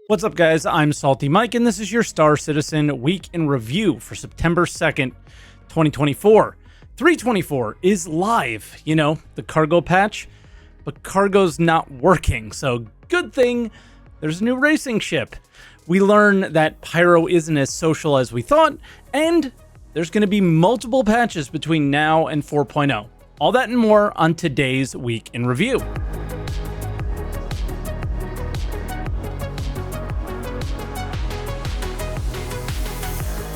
What's up, guys? I'm SaltEMike, and this is your Star Citizen Week in Review for September 2nd, 2024. 324 is live, you know, the cargo patch, but cargo's not working, so good thing there's a new racing ship. We learn that Pyro isn't as social as we thought, and there's going to be multiple patches between now and 4.0. All that and more on today's Week in Review.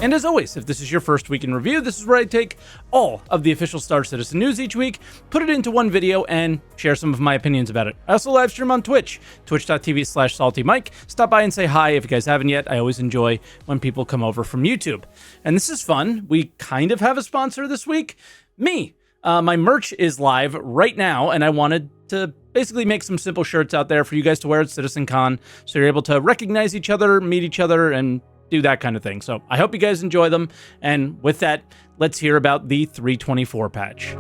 And as always, if this is your first week in review, this is where I take all of the official Star Citizen news each week, put it into one video, and share some of my opinions about it. I also live stream on Twitch, twitch.tv/SaltEMike. Stop by and say hi if you guys haven't yet. I always enjoy when people come over from YouTube. And this is fun. We kind of have a sponsor this week. Me. My merch is live right now, and I wanted to basically make some simple shirts out there for you guys to wear at CitizenCon, so you're able to recognize each other, meet each other, and do that kind of thing. So I hope you guys enjoy them. And with that, let's hear about the 324 patch.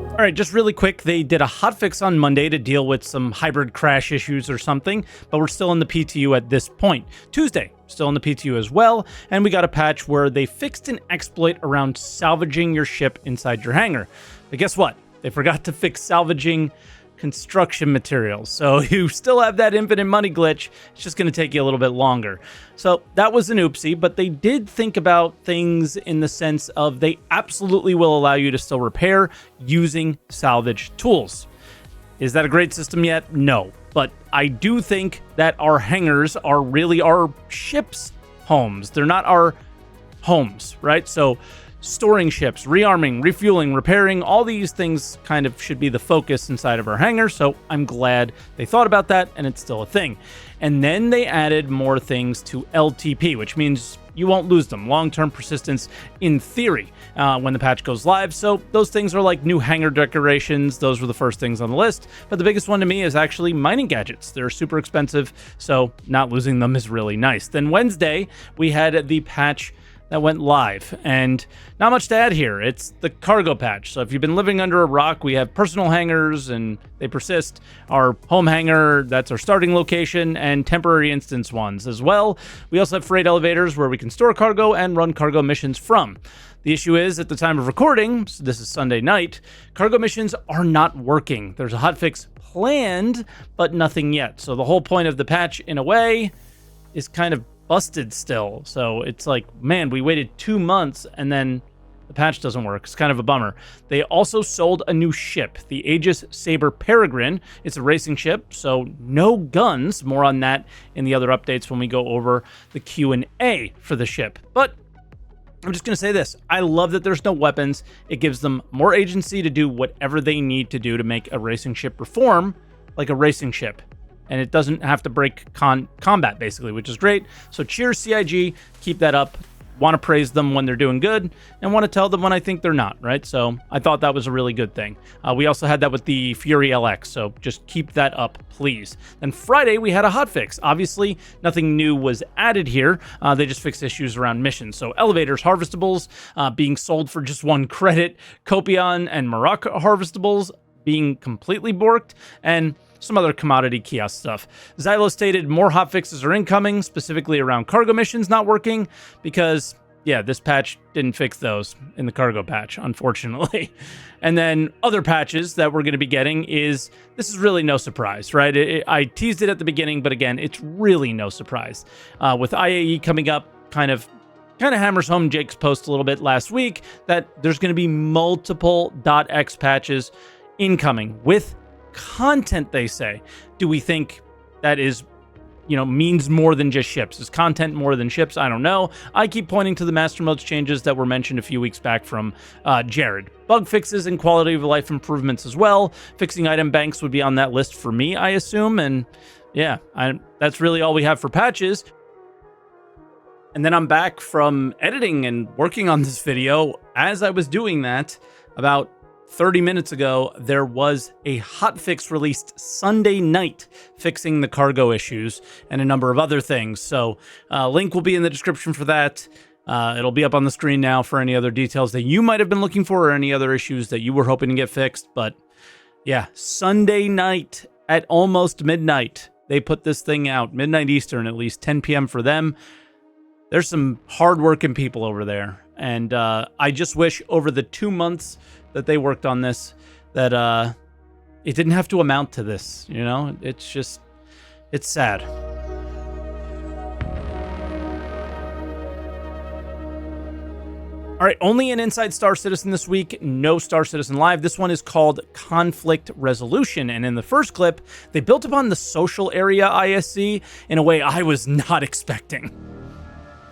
All right, just really quick, they did a hotfix on Monday to deal with some hybrid crash issues or something, but we're still in the PTU at this point. Tuesday, still in the PTU as well, and we got a patch where they fixed an exploit around salvaging your ship inside your hangar. But guess what? They forgot to fix salvaging construction materials. So you still have that infinite money glitch. It's just going to take you a little bit longer. So that was an oopsie, but they did think about things in the sense of they absolutely will allow you to still repair using salvage tools. Is that a great system yet? No. But I do think that our hangars are really our ships' homes. They're not our homes, right? So storing ships, rearming, refueling, repairing, all these things kind of should be the focus inside of our hangar, so I'm glad they thought about that, and it's still a thing. And then they added more things to LTP, which means you won't lose them. Long-term persistence in theory when the patch goes live. So those things are like new hangar decorations. Those were the first things on the list. But the biggest one to me is actually mining gadgets. They're super expensive, so not losing them is really nice. Then Wednesday, we had the patch that went live, and not much to add here. It's the cargo patch. So if you've been living under a rock, we have personal hangars and they persist. Our home hangar, that's our starting location, and temporary instance ones as well. We also have freight elevators where we can store cargo and run cargo missions from. The issue is, at the time of recording, so this is Sunday night, cargo missions are not working. There's a hotfix planned, but nothing yet. So the whole point of the patch, in a way, is kind of busted still. So it's like, man, we waited 2 months and then the patch doesn't work. It's kind of a bummer. They also sold a new ship, the Aegis Saber Peregrine. It's a racing ship, so no guns. More on that in the other updates when we go over the Q&A for the ship. But I'm just going to say this. I love that there's no weapons. It gives them more agency to do whatever they need to do to make a racing ship perform like a racing ship. And it doesn't have to break combat, basically, which is great. So cheers, CIG. Keep that up. Want to praise them when they're doing good, and want to tell them when I think they're not, right? So I thought that was a really good thing. We also had that with the Fury LX, so just keep that up, please. Then Friday, we had a hotfix. Obviously, nothing new was added here. They just fixed issues around missions. So elevators, harvestables, being sold for just 1 credit. Copion and Maroc harvestables being completely borked, and some other commodity kiosk stuff. Xylo stated more hotfixes are incoming, specifically around cargo missions not working, because, yeah, this patch didn't fix those in the cargo patch, unfortunately. And then other patches that we're going to be getting is, this is really no surprise, right? I teased it at the beginning, but again, it's really no surprise. With IAE coming up, kind of hammers home Jake's post a little bit last week, that there's going to be multiple .x patches incoming with content, they say. Do we think that is, means more than just ships? Is content more than ships? I don't know. I keep pointing to the master modes changes that were mentioned a few weeks back from Jared. Bug fixes and quality of life improvements as well. Fixing item banks would be on that list for me, I assume. And yeah, that's really all we have for patches. And then I'm back from editing and working on this video. As I was doing that, about 30 minutes ago, there was a hotfix released Sunday night fixing the cargo issues and a number of other things. So link will be in the description for that. It'll be up on the screen now for any other details that you might have been looking for or any other issues that you were hoping to get fixed. But Yeah, Sunday night at almost midnight. They put this thing out, midnight Eastern, at least 10 p.m. for them. There's some hardworking people over there. And I just wish over the 2 months that they worked on this that it didn't have to amount to this. You know, it's sad. All right, only an Inside Star Citizen this week, no Star Citizen Live. This one is called Conflict Resolution, and in the first clip, they built upon the social area ISC in a way I was not expecting.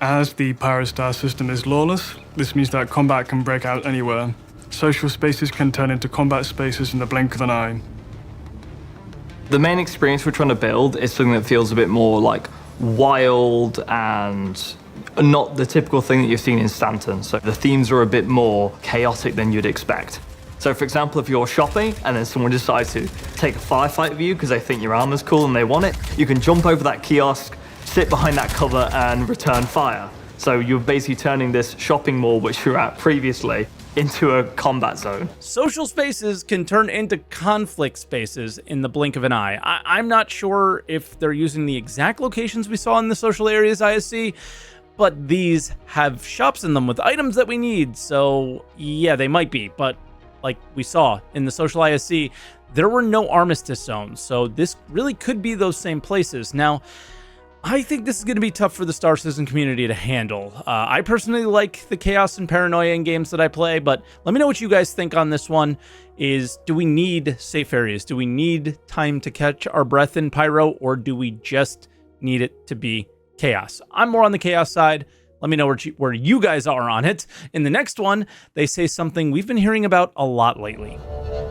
As the Pyro Star system is lawless, this means that combat can break out anywhere. Social spaces can turn into combat spaces in the blink of an eye. The main experience we're trying to build is something that feels a bit more like wild and not the typical thing that you've seen in Stanton. So the themes are a bit more chaotic than you'd expect. So for example, if you're shopping and then someone decides to take a firefight with you because they think your armor's cool and they want it, you can jump over that kiosk, sit behind that cover and return fire. So you're basically turning this shopping mall, which you were at previously, into a combat zone. Social spaces can turn into conflict spaces in the blink of an eye. I'm not sure if they're using the exact locations we saw in the social areas ISC, but these have shops in them with items that we need. So yeah, they might be, but like we saw in the social ISC, there were no armistice zones. So this really could be those same places. Now, I think this is going to be tough for the Star Citizen community to handle. I personally like the chaos and paranoia in games that I play, but let me know what you guys think on this one. Do we need safe areas? Do we need time to catch our breath in Pyro, or do we just need it to be chaos? I'm more on the chaos side. Let me know where you guys are on it. In the next one, they say something we've been hearing about a lot lately.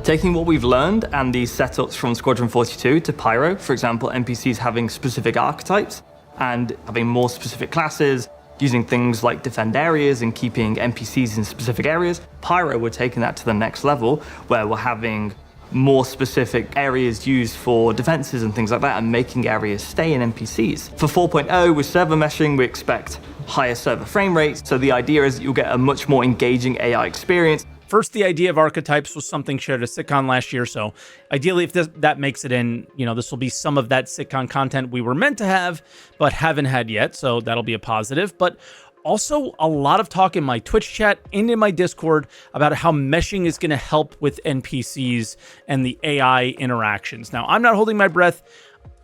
Taking what we've learned and these setups from Squadron 42 to Pyro, for example, NPCs having specific archetypes and having more specific classes, using things like defend areas and keeping NPCs in specific areas. Pyro, we're taking that to the next level where we're having more specific areas used for defenses and things like that and making areas stay in NPCs. For 4.0 with server meshing, we expect higher server frame rates. So the idea is that you'll get a much more engaging AI experience. First, the idea of archetypes was something shared at SitCon last year, so ideally if that makes it in, this will be some of that SitCon content we were meant to have, but haven't had yet, so that'll be a positive. But also a lot of talk in my Twitch chat and in my Discord about how meshing is going to help with NPCs and the AI interactions. Now, I'm not holding my breath.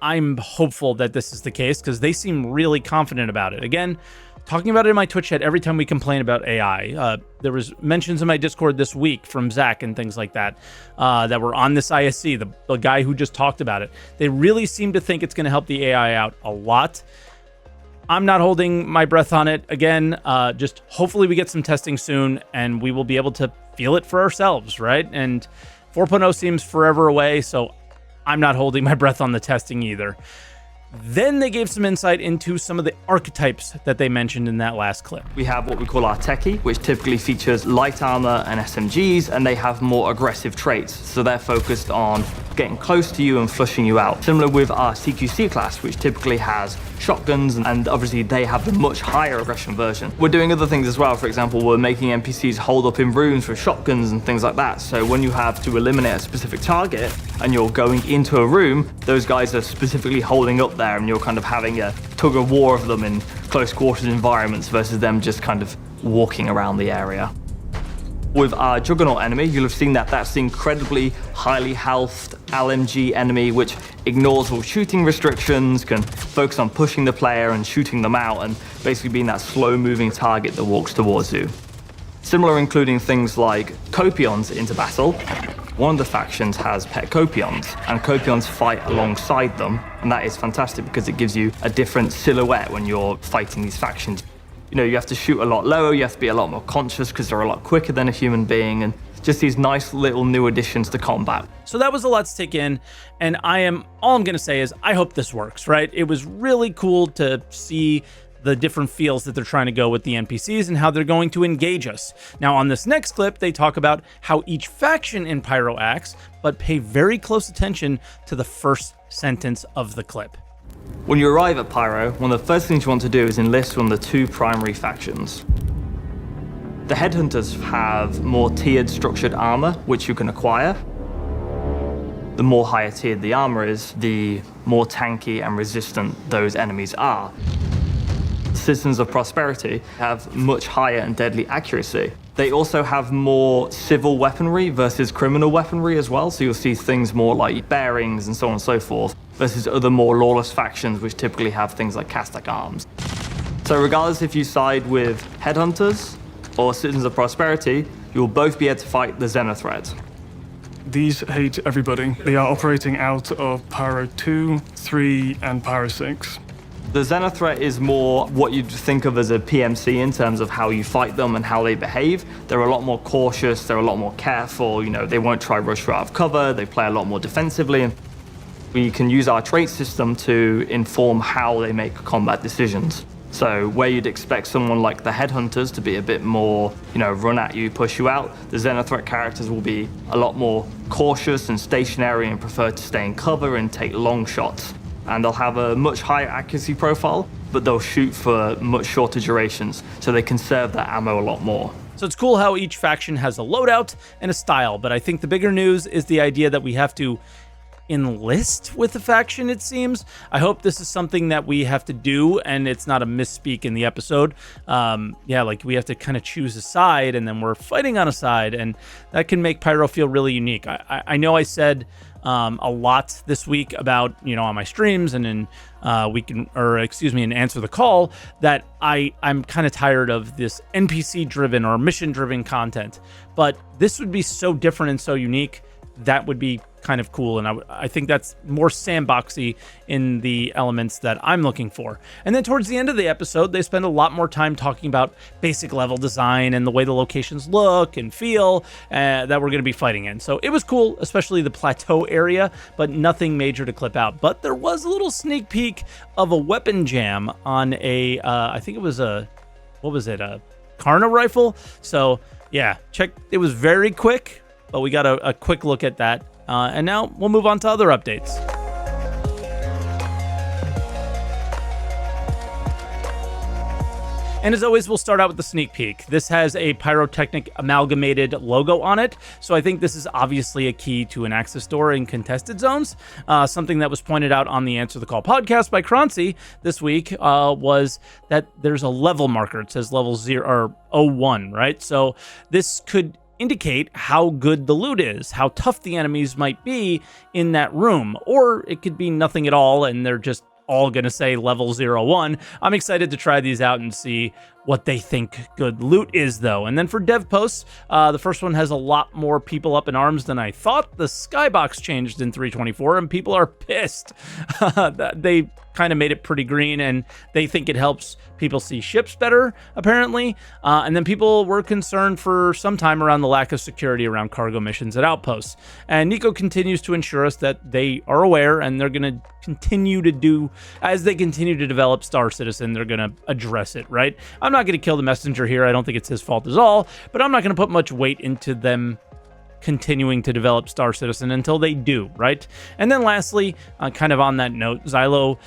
I'm hopeful that this is the case because they seem really confident about it. Again, talking about it in my Twitch chat every time we complain about AI. There was mentions in my Discord this week from Zach and things like that that were on this ISC, the guy who just talked about it. They really seem to think it's going to help the AI out a lot. I'm not holding my breath on it. Again, just hopefully we get some testing soon and we will be able to feel it for ourselves, right? And 4.0 seems forever away, so I'm not holding my breath on the testing either. Then they gave some insight into some of the archetypes that they mentioned in that last clip. We have what we call our techie, which typically features light armor and SMGs, and they have more aggressive traits. So they're focused on getting close to you and flushing you out. Similar with our CQC class, which typically has shotguns, and obviously they have the much higher aggression version. We're doing other things as well. For example, we're making NPCs hold up in rooms with shotguns and things like that. So when you have to eliminate a specific target and you're going into a room, those guys are specifically holding up there and you're kind of having a tug of war of them in close quarters environments versus them just kind of walking around the area. With our Juggernaut enemy, you'll have seen that that's the incredibly highly healthed LMG enemy, which ignores all shooting restrictions, can focus on pushing the player and shooting them out, and basically being that slow-moving target that walks towards you. Similar, including things like Copions into battle. One of the factions has pet Copions, and Copions fight alongside them, and that is fantastic because it gives you a different silhouette when you're fighting these factions. You have to shoot a lot lower, you have to be a lot more conscious because they're a lot quicker than a human being, and just these nice little new additions to combat. So that was a lot to take in, and all I'm going to say is I hope this works, right? It was really cool to see the different feels that they're trying to go with the NPCs and how they're going to engage us. Now, on this next clip, they talk about how each faction in Pyro acts, but pay very close attention to the first sentence of the clip. When you arrive at Pyro, one of the first things you want to do is enlist one of the two primary factions. The Headhunters have more tiered structured armor, which you can acquire. the more higher tiered the armor is, the more tanky and resistant those enemies are. Citizens of Prosperity have much higher and deadly accuracy. They also have more civil weaponry versus criminal weaponry as well, so you'll see things more like bearings and so on and so forth, versus other more lawless factions which typically have things like Castak arms. So regardless if you side with Headhunters or Citizens of Prosperity, you will both be able to fight the Xenothreat. These hate everybody. They are operating out of Pyro 2, 3, and Pyro 6. The Xenothreat is more what you'd think of as a PMC in terms of how you fight them and how they behave. They're a lot more cautious, they're a lot more careful, they won't try rush you out of cover, they play a lot more defensively. And we can use our trait system to inform how they make combat decisions. So where you'd expect someone like the Headhunters to be a bit more, run at you, push you out, the Xenothreat characters will be a lot more cautious and stationary and prefer to stay in cover and take long shots. And they'll have a much higher accuracy profile, but they'll shoot for much shorter durations, so they conserve their ammo a lot more. So it's cool how each faction has a loadout and a style, but I think the bigger news is the idea that we have to enlist with the faction, it seems. I hope this is something that we have to do and it's not a misspeak in the episode. Like we have to kind of choose a side and then we're fighting on a side, and that can make Pyro feel really unique. I know I said a lot this week about, on my streams and in in Answer the Call, that I'm kind of tired of this NPC driven or mission driven content, but this would be so different and so unique. That would be kind of cool, and I think that's more sandboxy in the elements that I'm looking for. And then towards the end of the episode, they spend a lot more time talking about basic level design and the way the locations look and feel that we're going to be fighting in. So it was cool, especially the plateau area, but nothing major to clip out. But there was a little sneak peek of a weapon jam on a, I think it was a Karna rifle. So yeah, it was very quick, but we got a quick look at that. And now we'll move on to other updates. And as always, we'll start out with the sneak peek. This has a Pyrotechnic amalgamated logo on it, so I think this is obviously a key to an access door in contested zones. Something that was pointed out on the Answer the Call podcast by Croncy this week was that there's a level marker. It says level 0 or 01, right? So this could indicate how good the loot is, how tough the enemies might be in that room, or it could be nothing at all and they're just all going to say level 01. I'm excited to try these out and see what they think good loot is, though. And then for dev posts, the first one has a lot more people up in arms than I thought. The Skybox changed in 3.24, and people are pissed. They kind of made it pretty green, and they think it helps people see ships better, apparently. And then people were concerned for some time around the lack of security around cargo missions at outposts. And Nico continues to ensure us that they are aware, and they're going to continue to do, as they continue to develop Star Citizen, they're going to address it, right? I'm not going to kill the messenger here. I don't think it's his fault at all, but I'm not going to put much weight into them continuing to develop Star Citizen until they do, right? And then lastly, kind of on that note, Xylo,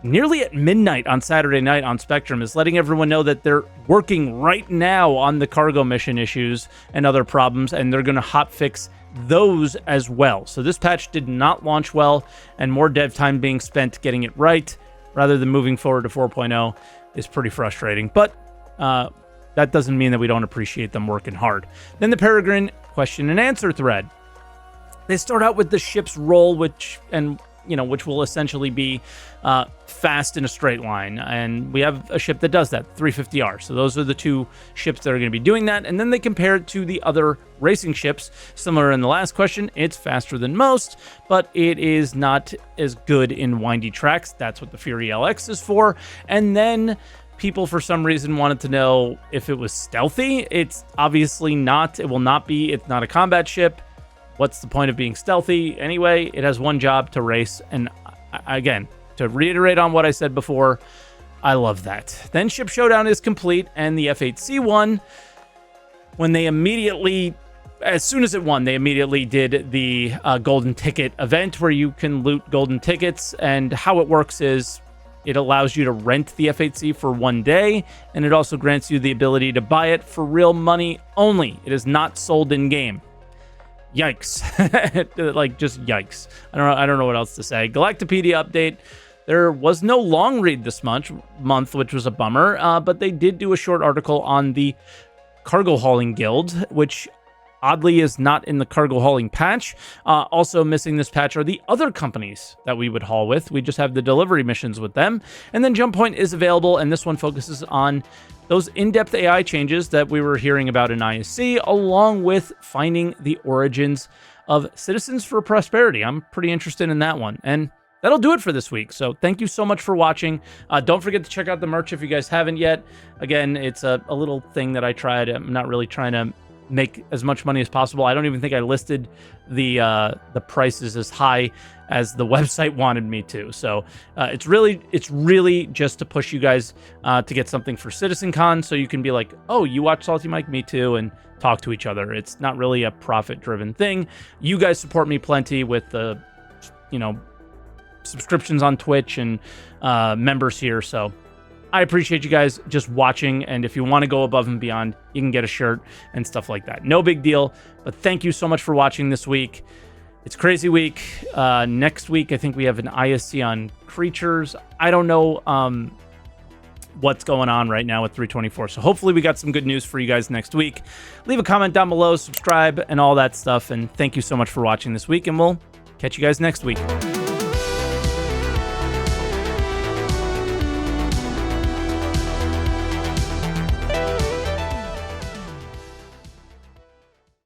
nearly at midnight on Saturday night on Spectrum, is letting everyone know that they're working right now on the cargo mission issues and other problems, and they're going to hotfix those as well. So this patch did not launch well, and more dev time being spent getting it right rather than moving forward to 4.0 is pretty frustrating. But that doesn't mean that we don't appreciate them working hard. Then the Peregrine question and answer thread. They start out with the ship's roll, which will essentially be fast in a straight line. And we have a ship that does that, 350R. So those are the two ships that are going to be doing that. And then they compare it to the other racing ships. Similar in the last question, it's faster than most, but it is not as good in windy tracks. That's what the Fury LX is for. And then people, for some reason, wanted to know if it was stealthy. It's obviously not. It will not be. It's not a combat ship. What's the point of being stealthy? Anyway, it has one job, to race. And again, to reiterate on what I said before, I love that. Then Ship Showdown is complete, and the F8C won. When they immediately, as soon as it won, they immediately did the golden ticket event where you can loot golden tickets. And how it works is it allows you to rent the F8C for 1 day, and it also grants you the ability to buy it for real money only. It is not sold in game. yikes. Like, just yikes. I don't know what else to say. Galactapedia update. There was no long read this month, which was a bummer, but they did do a short article on the Cargo Hauling Guild, which oddly is not in the cargo hauling patch. Also missing this patch are the other companies that we would haul with. We just have the delivery missions with them. And then Jump Point is available, and this one focuses on those in-depth AI changes that we were hearing about in ISC, along with finding the origins of Citizens for Prosperity. I'm pretty interested in that one. And that'll do it for this week. So thank you so much for watching. Don't forget to check out the merch if you guys haven't yet. Again, it's a little thing that I tried. I'm not really trying to make as much money as possible. I don't even think I listed the prices as high as the website wanted me to. So it's really just to push you guys to get something for CitizenCon, so you can be like, oh, you watch SaltEMike, me too, and talk to each other. It's not really a profit-driven thing. You guys support me plenty with the, subscriptions on Twitch and members here. So I appreciate you guys just watching, and if you want to go above and beyond, you can get a shirt and stuff like that. No big deal, but thank you so much for watching this week. It's crazy week. Next week, I think we have an ISC on creatures. I don't know what's going on right now with 324, so hopefully we got some good news for you guys next week. Leave a comment down below, subscribe, and all that stuff, and thank you so much for watching this week, and we'll catch you guys next week.